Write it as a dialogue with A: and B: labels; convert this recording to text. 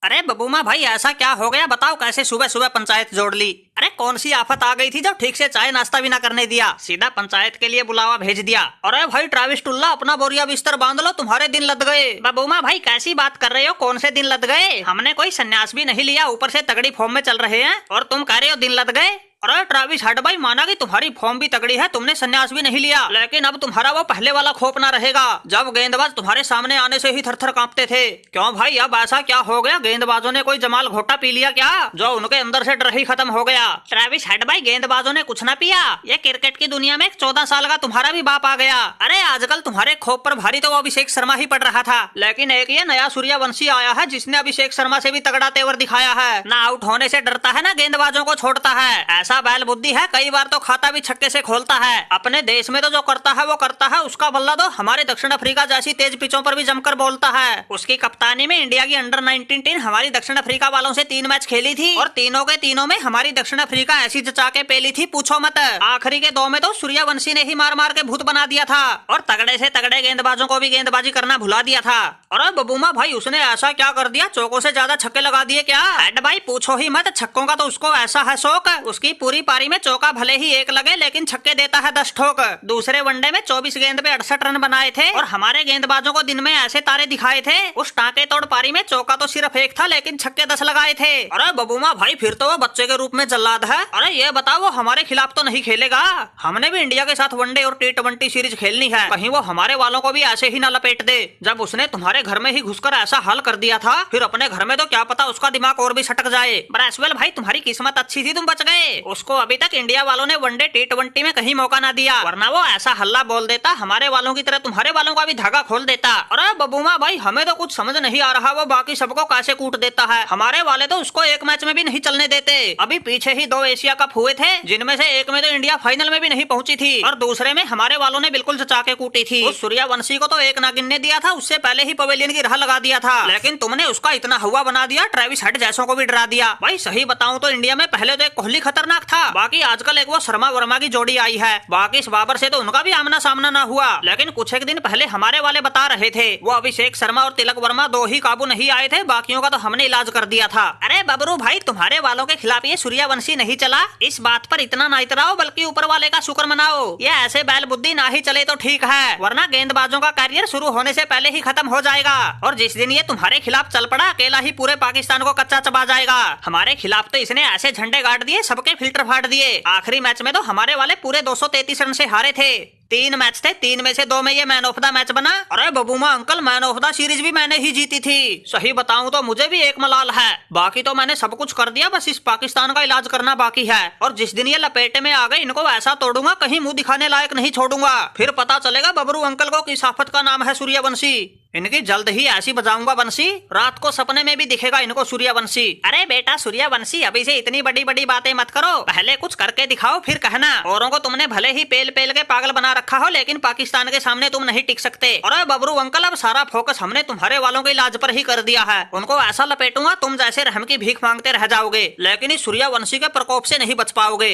A: अरे बबूमा भाई ऐसा क्या हो गया बताओ, कैसे सुबह सुबह पंचायत जोड़ ली? अरे कौन सी आफत आ गई थी जो ठीक से चाय नाश्ता भी ना करने दिया, सीधा पंचायत के लिए बुलावा भेज दिया? अरे भाई ट्रैविस टुल्ला अपना बोरिया बिस्तर बांध लो, तुम्हारे दिन लद गए। बबूमा भाई कैसी बात कर रहे हो, कौन से दिन लद गए? हमने कोई संन्यास भी नहीं लिया, ऊपर से तगड़ी फॉर्म में चल रहे हैं और तुम कह रहे हो दिन लद गए। अरे ट्रैविस हट भाई, माना कि तुम्हारी फॉर्म भी तगड़ी है, तुमने संन्यास भी नहीं लिया, लेकिन अब तुम्हारा वो पहले वाला खौफ ना रहेगा जब गेंदबाज तुम्हारे सामने आने से ही थरथर कांपते थे। क्यों भाई अब ऐसा क्या हो गया, गेंदबाजों ने कोई जमाल घोटा पी लिया क्या जो उनके अंदर से डर ही खत्म हो गया? ट्रैविस हट भाई, गेंदबाजों ने कुछ ना पिया, ये क्रिकेट की दुनिया में 14 साल का तुम्हारा भी बाप आ गया। अरे आजकल तुम्हारे खौफ पर भारी तो वो अभिषेक शर्मा ही पड़ रहा था, लेकिन एक ये नया सूर्यवंशी आया है जिसने अभिषेक शर्मा से भी तगड़ा तेवर दिखाया है। ना आउट होने से डरता है, ना गेंदबाजों को छोड़ता है, ऐसा बैल बुद्धि है, कई बार तो खाता भी छक्के से खोलता है। अपने देश में तो जो करता है वो करता है, उसका बल्ला तो हमारे दक्षिण अफ्रीका जैसी तेज पिचों पर भी जमकर बोलता है। उसकी कप्तानी में इंडिया की अंडर 19 टीम हमारी दक्षिण अफ्रीका वालों से 3 मैच खेली थी और तीनों के तीनों में हमारी दक्षिण अफ्रीका ऐसी जचा के पेली थी, पूछो मत। आखिरी के 2 में तो सूर्यवंशी ने ही मार मार के भूत बना दिया था और तगड़े से तगड़े गेंदबाजों को भी गेंदबाजी करना भुला दिया था। अरे बबूमा भाई उसने ऐसा क्या कर दिया, चौकों से ज्यादा छक्के लगा दिए क्या? एड भाई पूछो ही मत, छक्कों का तो उसको ऐसा है शौक, उसकी पूरी पारी में चौका भले ही एक लगे लेकिन छक्के देता है 10 ठोक। दूसरे वनडे में 24 गेंद पे 68 रन बनाए थे और हमारे गेंदबाजों को दिन में ऐसे तारे दिखाए थे, उस टाके तोड़ पारी में चौका तो सिर्फ एक था लेकिन छक्के 10 लगाए थे। अरे बबूमा भाई फिर तो वो बच्चे के रूप में जल्लाद है। अरे ये बताओ वो हमारे खिलाफ तो नहीं खेलेगा? हमने भी इंडिया के साथ वनडे और T20 सीरीज खेलनी है, कहीं वो हमारे वालों को भी ऐसे ही न लपेट दे। जब उसने तुम्हारे घर में ही घुसकर ऐसा हाल कर दिया था, फिर अपने घर में तो क्या पता उसका दिमाग और भी सटक जाए। ब्रैसवेल भाई तुम्हारी किस्मत अच्छी थी, तुम बच गए, उसको अभी तक इंडिया वालों ने वनडे T20 में कहीं मौका ना दिया, वरना वो ऐसा हल्ला बोल देता हमारे वालों की तरह तुम्हारे वालों का भी धागा खोल देता। अरे बबूमा भाई हमें तो कुछ समझ नहीं आ रहा वो बाकी सबको कैसे कूट देता है, हमारे वाले तो उसको एक मैच में भी नहीं चलने देते। अभी पीछे ही 2 एशिया कप हुए थे जिनमें से एक में तो इंडिया फाइनल में भी नहीं पहुंची थी और दूसरे में हमारे वालों ने बिल्कुल जचा के कूटी थी। उस सूर्यवंशी को तो एक ना गिनने दिया था, उससे पहले ही पवेलियन की राह लगा दिया था, लेकिन तुमने उसका इतना हुआ बना दिया, ट्रेविस हेड जैसों को भी डरा दिया। भाई सही बताऊं तो इंडिया में पहले तो एक कोहली खतरनाक था, बाकी आजकल एक वो शर्मा वर्मा की जोड़ी आई है, बाकी इस बाबर से तो उनका भी आमना सामना ना हुआ। लेकिन कुछ एक दिन पहले हमारे वाले बता रहे थे वो अभिषेक शर्मा और तिलक वर्मा 2 ही काबू नहीं आए थे, बाकियों का तो हमने इलाज कर दिया था। अरे बबरू भाई तुम्हारे वालों के खिलाफ ये सूर्यवंशी नहीं चला, इस बात पर इतना ना इतराओ, बल्कि ऊपर वाले का शुक्र मनाओ। ये ऐसे बैल बुद्धि ना ही चले तो ठीक है, वरना गेंदबाजों का करियर शुरू होने से पहले ही खत्म हो जाएगा और जिस दिन ये तुम्हारे खिलाफ चल पड़ा अकेला ही पूरे पाकिस्तान को कच्चा चबा जाएगा। हमारे खिलाफ तो इसने ऐसे झंडे गाड़ दिए, सबके फिल्टर फाड़ दिए। आखिरी मैच में तो हमारे वाले पूरे 233 रन से हारे थे। 3 मैच थे, 3 में से 2 में ये मैन ऑफ द मैच बना। अरे बबूमा uncle man of the series भी मैंने ही जीती थी। सही बताऊं तो मुझे भी एक मलाल है, बाकी तो मैंने सब कुछ कर दिया, बस इस पाकिस्तान का इलाज करना बाकी है। और जिस दिन ये लपेटे में आ गए इनको ऐसा तोड़ूंगा कहीं मुंह दिखाने लायक नहीं छोड़ूंगा, फिर पता चलेगा बबरू अंकल को किस आफत का नाम है सूर्यवंशी। इनकी जल्द ही ऐसी बजाऊंगा बंसी, रात को सपने में भी दिखेगा इनको सूर्यवंशी। अरे बेटा सूर्यवंशी अभी से इतनी बड़ी बड़ी बातें मत करो, पहले कुछ करके दिखाओ फिर कहना। औरों को तुमने भले ही पेल पेल के पागल बना रखा हो, लेकिन पाकिस्तान के सामने तुम नहीं टिक सकते। अरे बबरू अंकल अब सारा फोकस हमने तुम्हारे वालों के इलाज पर ही कर दिया है, उनको ऐसा लपेटूंगा तुम जैसे रहम की भीख मांगते रह जाओगे, लेकिन इस सूर्यवंशी के प्रकोप से नहीं बच पाओगे।